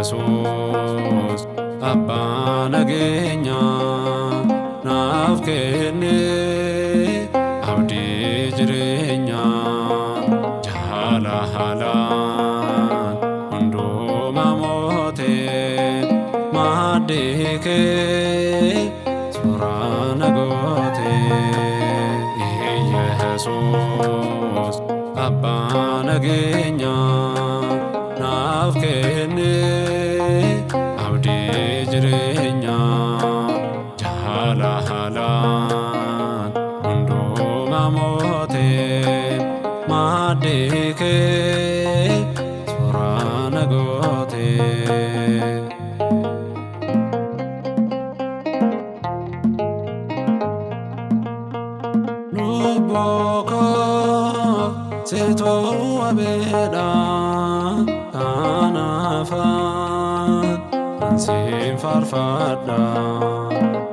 Yesus Abba nageenya naaf kenne abdii jireenya jaalala hundumaa mootee maaddii kee suuraa na gootee Yesus Abba nageenya naaf kenne abdii jireenya jaalala hundumaa mootee maaddii kee suuraa na gootee. Lubboko situ abeda kanafan ansin farfadda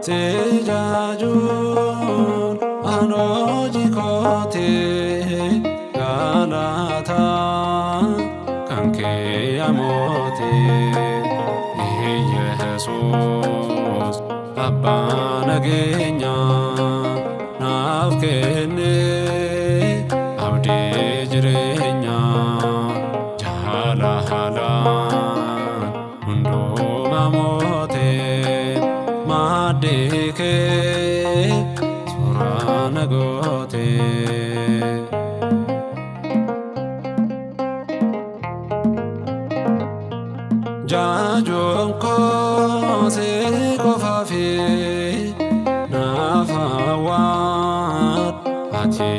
sejajun anoji kote galata kanke amote Yesus Abba nageenya naaf kenne abdii jireenya jaalala hundumaa mootee maaddii kee suuraa na gootee. Jaajuun koo si qofaafi naaf hawwaat ati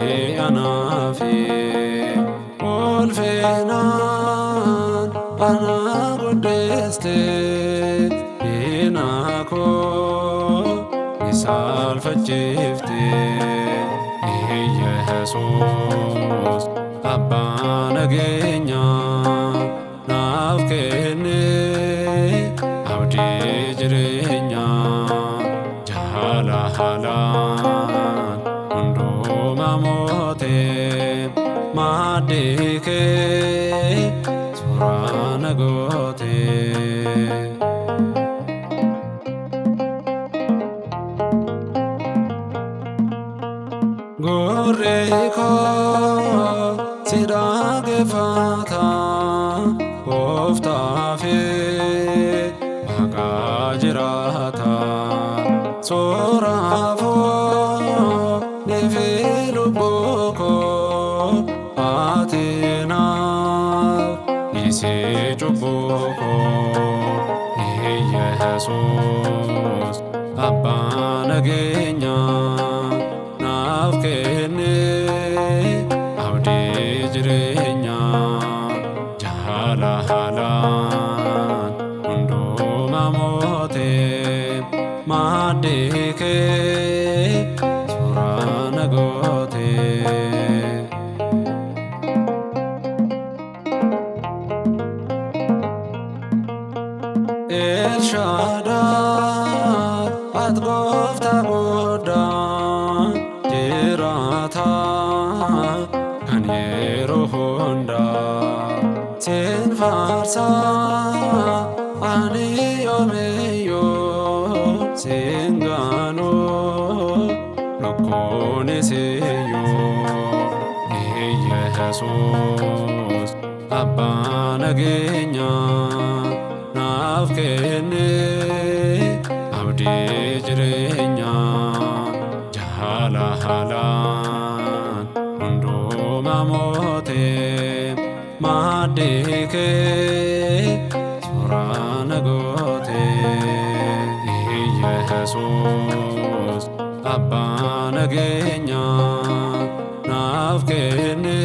anaafi ulfinaan ana guddeeste diina koo isaalfachiifte Yesus Abba nageenya naaf kenne abdii jireenya jaalala hundumaa mootee maaddii kee suuraa na gootee. Gurri koo si dhaggeeffata Gooftaa fi Maqaa jiraata sooraafoo nifi lubbuu koo ati naaf dhiisii cubbuu koo Yesus Abba nageenya naaf kenne abdii jireenya jaalala hundumaa mootee maaddii kee suuraa na gootee. El Shaddai ati Gooftaa guddaa jiraata kan yeroo hundaa sin faarsa ani yoomiyyuu sin gaanu lukkuun isiyyuu Yesus Abba nageenya naaf kenne abdii jireenya jaalala hundumaa mootee maaddii kee suuraa na gootee Yesus Abba nageenya naaf kenne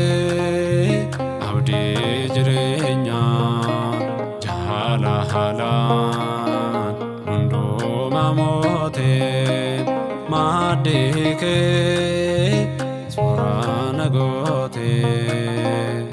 abdii jireenya jaalala hundumaa mootee maaddii kee suuraa na gootee.